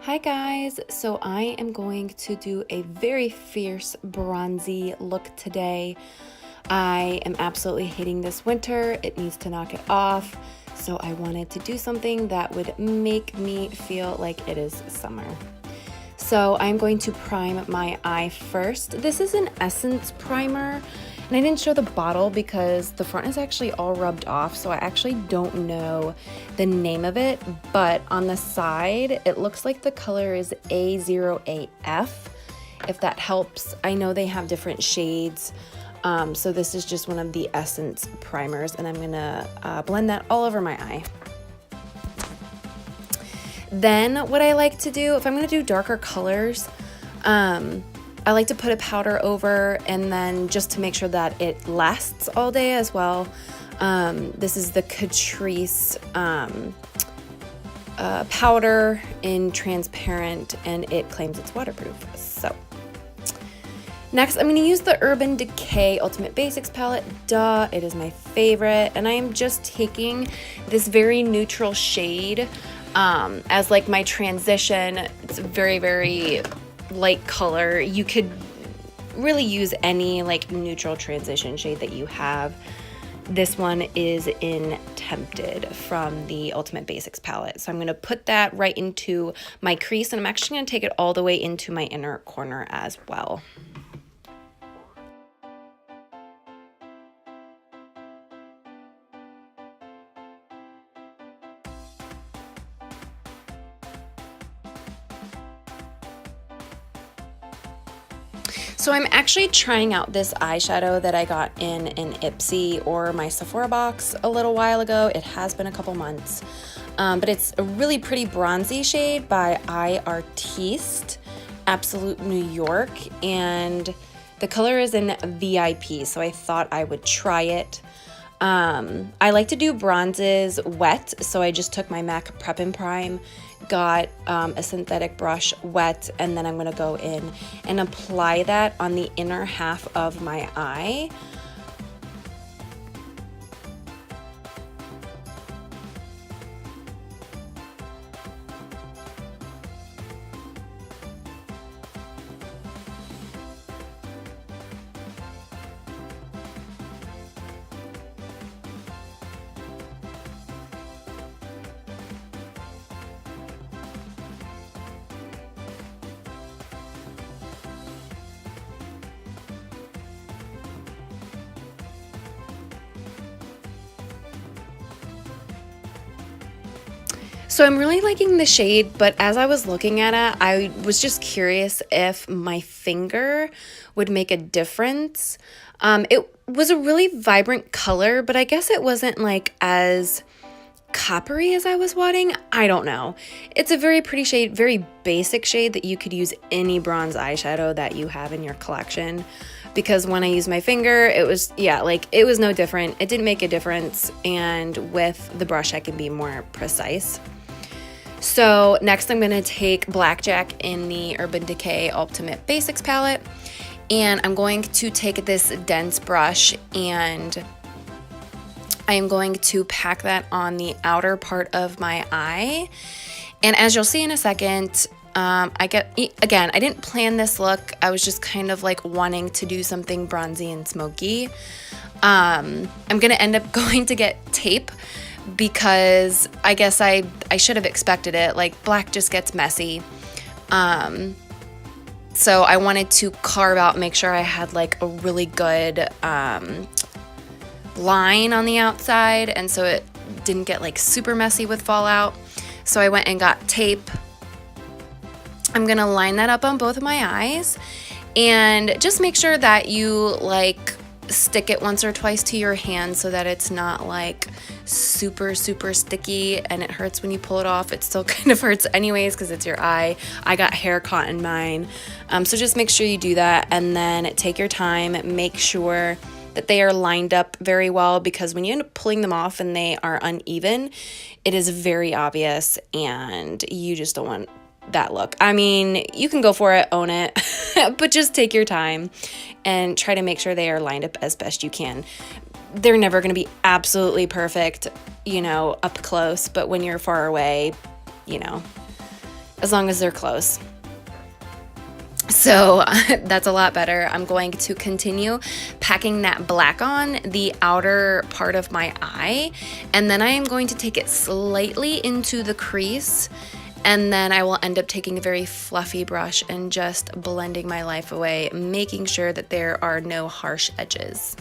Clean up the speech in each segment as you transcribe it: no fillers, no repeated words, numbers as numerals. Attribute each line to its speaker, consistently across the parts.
Speaker 1: Hi guys, so I am going to do a very fierce bronzy look today. I am absolutely hating this winter. It needs to knock it off. So I wanted to do something that would make me feel like it is summer. So I'm going to prime my eye first. This is an Essence primer. And I didn't show the bottle because the front is actually all rubbed off, so I actually don't know the name of it, but on the side, it looks like the color is A08F, if that helps. I know they have different shades, so this is just one of the Essence primers, and I'm gonna blend that all over my eye. Then what I like to do, if I'm gonna do darker colors, I like to put a powder over, and then just to make sure that it lasts all day as well. This is the Catrice powder in transparent, and it claims it's waterproof. So next, I'm going to use the Urban Decay Ultimate Basics palette. Duh, it is my favorite, and I am just taking this very neutral shade as like my transition. It's very, very light color. You could really use any like neutral transition shade that you have. This one is in Tempted from the Ultimate Basics palette. So I'm going to put that right into my crease, and I'm actually going to take it all the way into my inner corner as well. So I'm actually trying out this eyeshadow that I got in an Ipsy or my Sephora box a little while ago. It has been a couple months, but it's a really pretty bronzy shade by iArtiste, Absolute New York, and the color is in VIP, so I thought I would try it. I like to do bronzes wet, so I just took my MAC Prep and Prime, got a synthetic brush wet, and then I'm going to go in and apply that on the inner half of my eye. So I'm really liking the shade, but as I was looking at it, I was just curious if my finger would make a difference. It was a really vibrant color, but I guess it wasn't like as coppery as I was wanting. I don't know. It's a very pretty shade, very basic shade that you could use any bronze eyeshadow that you have in your collection. Because when I used my finger, it was, yeah, like it was no different. It didn't make a difference. And with the brush, I can be more precise. So next I'm going to take Blackjack in the Urban Decay Ultimate Basics palette, and I'm going to take this dense brush and I am going to pack that on the outer part of my eye. And as you'll see in a second, I didn't plan this look. I was just kind of like wanting to do something bronzy and smoky. I'm going to end up going to get tape, because I guess I should have expected it. Like, black just gets messy. So I wanted to carve out, make sure I had like a really good line on the outside, and so it didn't get like super messy with fallout. So I went and got tape. I'm gonna line that up on both of my eyes, and just make sure that you like stick it once or twice to your hand so that it's not like super sticky and it hurts when you pull it off. It still kind of hurts anyways because it's your eye. I got hair caught in mine. So just make sure you do that, and then take your time. Make sure that they are lined up very well, because when you end up pulling them off and they are uneven, it is very obvious and you just don't want that look. I mean, you can go for it, own it, but just take your time and try to make sure they are lined up as best you can. They're never going to be absolutely perfect, you know, up close, but when you're far away, you know, as long as they're close. So that's a lot better. I'm going to continue packing that black on the outer part of my eye, and then I am going to take it slightly into the crease, and then I will end up taking a very fluffy brush and just blending my life away, making sure that there are no harsh edges.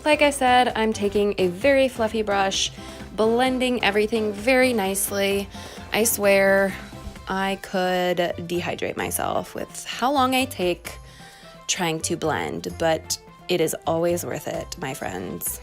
Speaker 1: Like I said, I'm taking a very fluffy brush, blending everything very nicely. I swear I could dehydrate myself with how long I take trying to blend, but it is always worth it, my friends.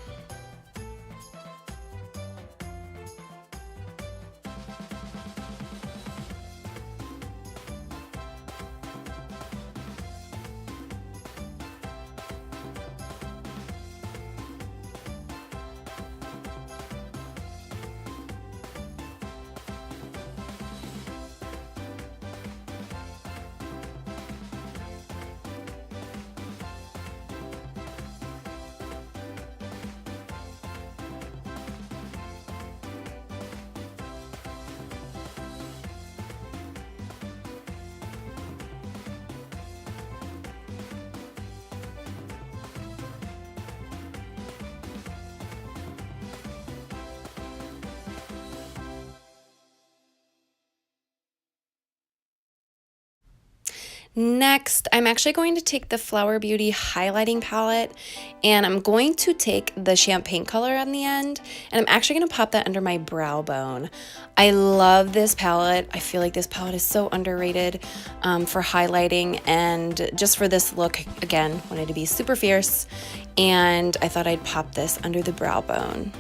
Speaker 1: Next, I'm actually going to take the Flower Beauty highlighting palette, and I'm going to take the champagne color on the end, and I'm actually going to pop that under my brow bone. I love this palette. I feel like this palette is so underrated for highlighting, and just for this look, again, wanted to be super fierce, and I thought I'd pop this under the brow bone.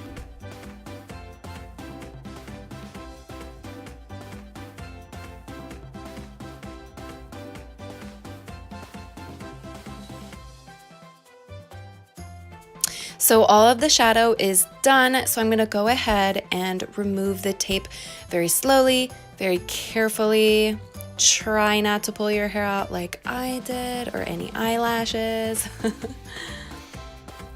Speaker 1: So all of the shadow is done, so I'm going to go ahead and remove the tape very slowly, very carefully. Try not to pull your hair out like I did, or any eyelashes.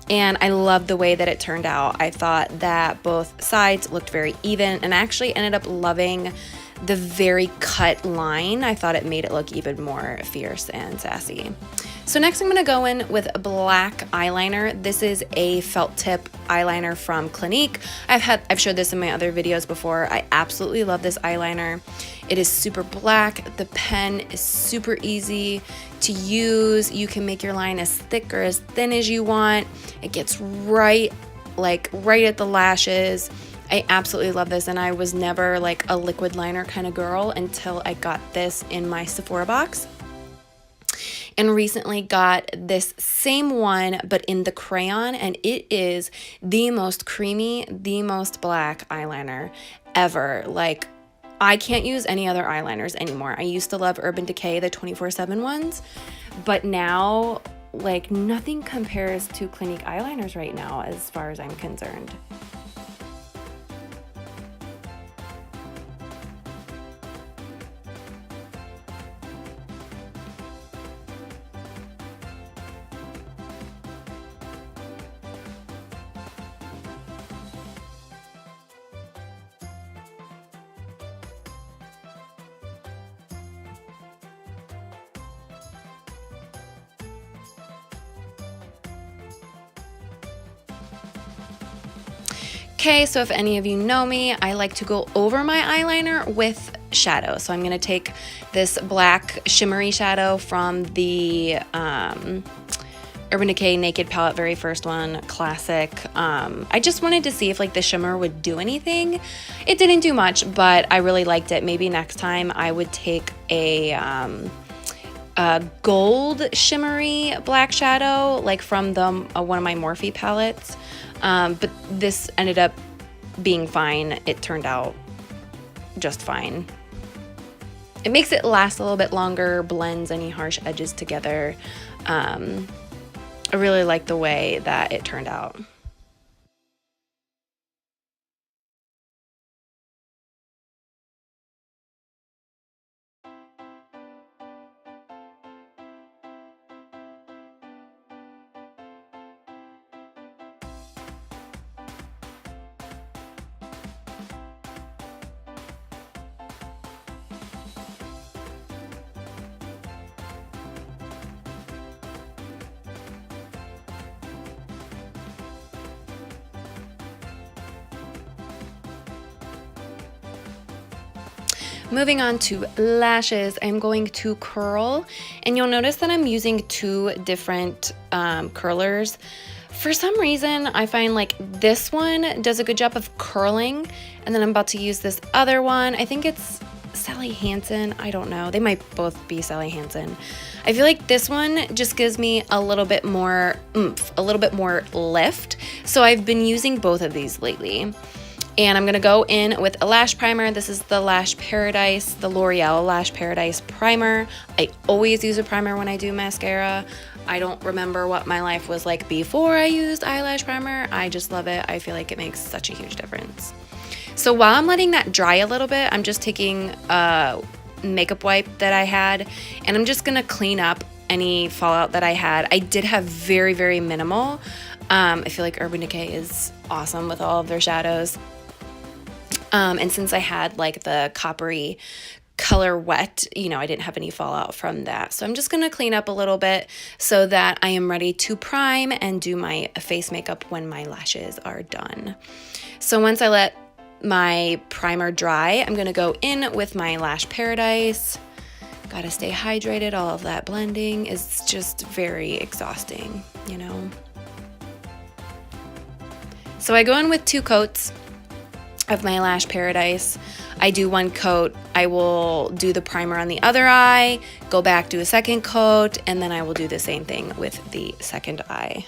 Speaker 1: And I love the way that it turned out. I thought that both sides looked very even, and I actually ended up loving the very cut line. I thought it made it look even more fierce and sassy. So next I'm going to go in with a black eyeliner. This is a felt tip eyeliner from Clinique. I've showed this in my other videos before. I absolutely love this eyeliner. It is super black. The pen is super easy to use. You can make your line as thick or as thin as you want. It gets right at the lashes. I absolutely love this, and I was never like a liquid liner kind of girl until I got this in my Sephora box. And recently got this same one, but in the crayon, and it is the most creamy, the most black eyeliner ever. Like, I can't use any other eyeliners anymore. I used to love Urban Decay, the 24/7 ones, but now, like, nothing compares to Clinique eyeliners right now as far as I'm concerned. Okay, so if any of you know me, I like to go over my eyeliner with shadow. So I'm going to take this black shimmery shadow from the Urban Decay Naked Palette, very first one, classic. I just wanted to see if like the shimmer would do anything. It didn't do much, but I really liked it. Maybe next time I would take a gold shimmery black shadow, like from the one of my Morphe palettes. But this ended up being fine. It turned out just fine. It makes it last a little bit longer, blends any harsh edges together. I really like the way that it turned out. Moving on to lashes, I'm going to curl, and you'll notice that I'm using two different curlers. For some reason, I find like this one does a good job of curling, and then I'm about to use this other one. I think it's Sally Hansen. I don't know. They might both be Sally Hansen. I feel like this one just gives me a little bit more oomph, a little bit more lift. So I've been using both of these lately. And I'm gonna go in with a lash primer. This is the Lash Paradise, the L'Oreal Lash Paradise primer. I always use a primer when I do mascara. I don't remember what my life was like before I used eyelash primer. I just love it. I feel like it makes such a huge difference. So while I'm letting that dry a little bit, I'm just taking a makeup wipe that I had, and I'm just gonna clean up any fallout that I had. I did have very, very minimal. I feel like Urban Decay is awesome with all of their shadows. And since I had like the coppery color wet, you know, I didn't have any fallout from that. So I'm just gonna clean up a little bit so that I am ready to prime and do my face makeup when my lashes are done. So once I let my primer dry, I'm gonna go in with my Lash Paradise. Gotta stay hydrated. All of that blending is just very exhausting, you know. So I go in with 2 coats of my Lash Paradise. I do 1 coat, I will do the primer on the other eye, go back, do a 2nd coat, and then I will do the same thing with the 2nd eye.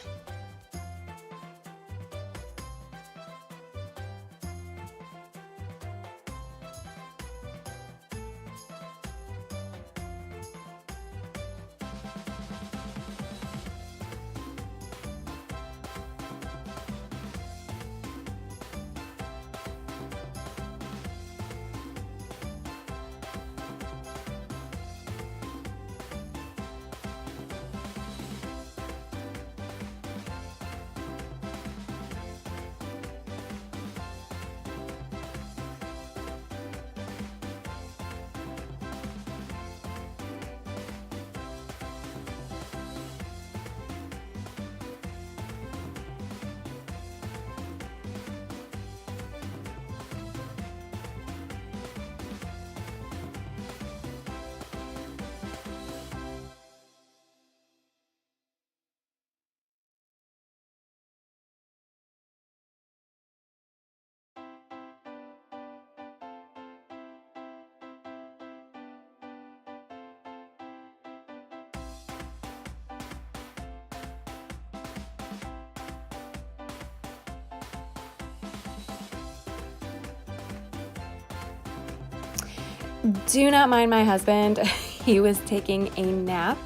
Speaker 1: Do not mind my husband. He was taking a nap,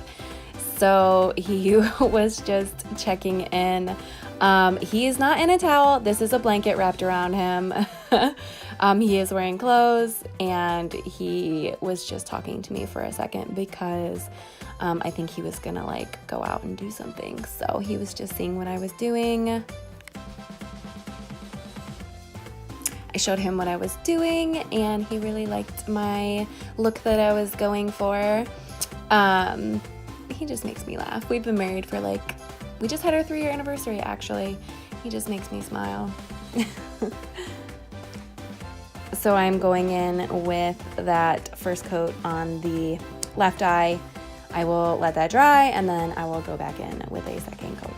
Speaker 1: so he was just checking in. He is not in a towel. This is a blanket wrapped around him. He is wearing clothes, and he was just talking to me for a second because I think he was gonna like go out and do something. So he was just seeing what I was doing. I showed him what I was doing, and he really liked my look that I was going for. He just makes me laugh. We've been married for like, we just had our 3-year anniversary actually. He just makes me smile. So I'm going in with that first coat on the left eye. I will let that dry and then I will go back in with a second coat.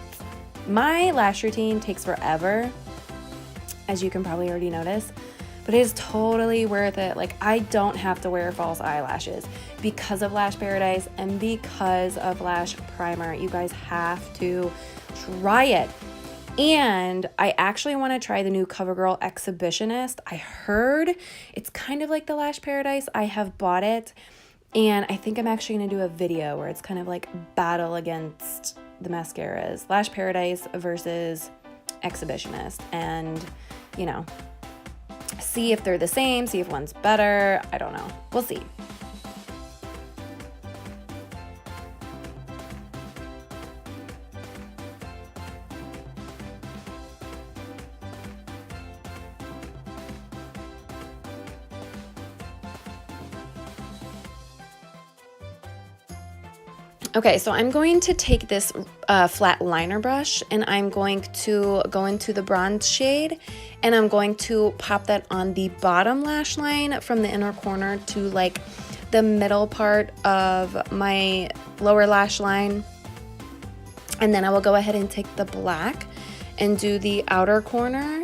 Speaker 1: My lash routine takes forever, as you can probably already notice, but it is totally worth it. Like, I don't have to wear false eyelashes because of Lash Paradise and because of Lash Primer. You guys have to try it. And I actually want to try the new CoverGirl Exhibitionist. I heard it's kind of like the Lash Paradise. I have bought it, and I think I'm actually going to do a video where it's kind of like battle against the mascaras. Lash Paradise versus Exhibitionist. And, you know, see if they're the same, see if one's better. I don't know. We'll see. Okay, so I'm going to take this flat liner brush and I'm going to go into the bronze shade and I'm going to pop that on the bottom lash line from the inner corner to like the middle part of my lower lash line. And then I will go ahead and take the black and do the outer corner.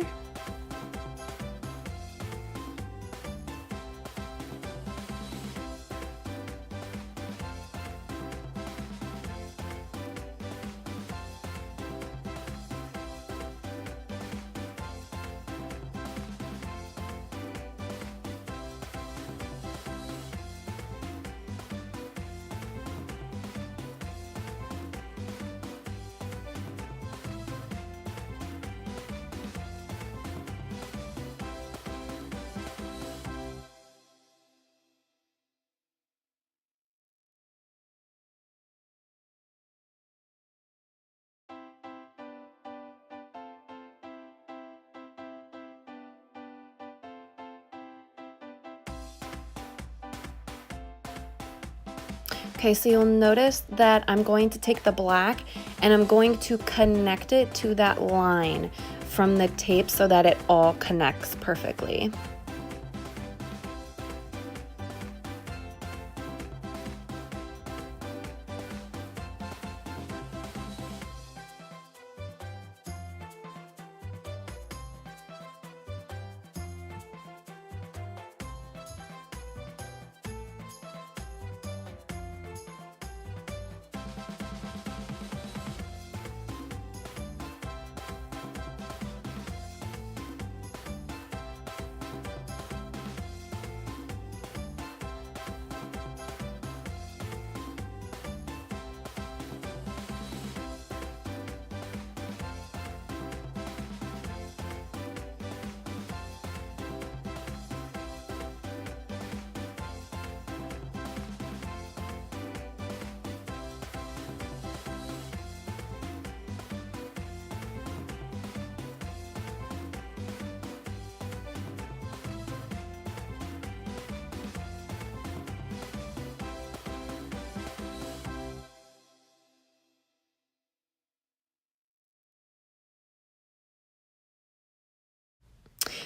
Speaker 1: Okay, so you'll notice that I'm going to take the black and I'm going to connect it to that line from the tape so that it all connects perfectly.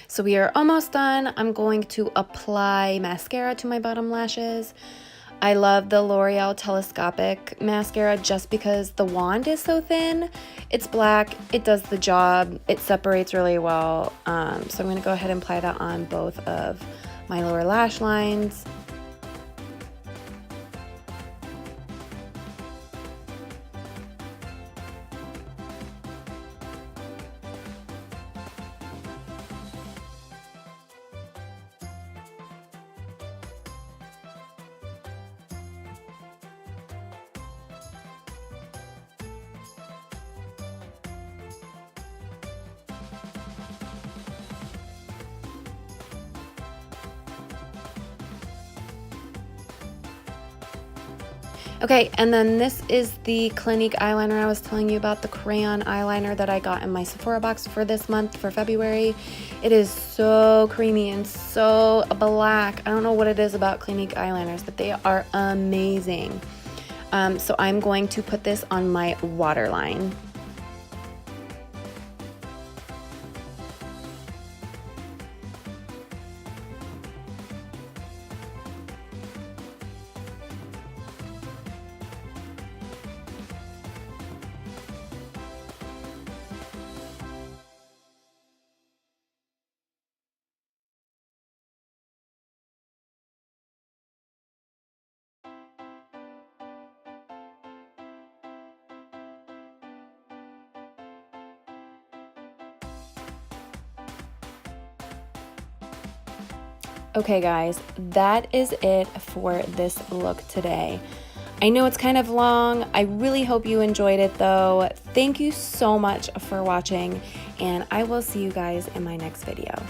Speaker 1: So we are almost done. I'm going to apply mascara to my bottom lashes. I love the L'Oreal Telescopic mascara just because the wand is so thin. It's black, it does the job, it separates really well. So I'm going to go ahead and apply that on both of my lower lash lines. Okay, and then this is the Clinique eyeliner I was telling you about, the crayon eyeliner that I got in my Sephora box for this month, for February. It is so creamy and so black. I don't know what it is about Clinique eyeliners, but they are amazing. So I'm going to put this on my waterline. Okay guys, that is it for this look today. I know it's kind of long. I really hope you enjoyed it though. Thank you so much for watching, and I will see you guys in my next video.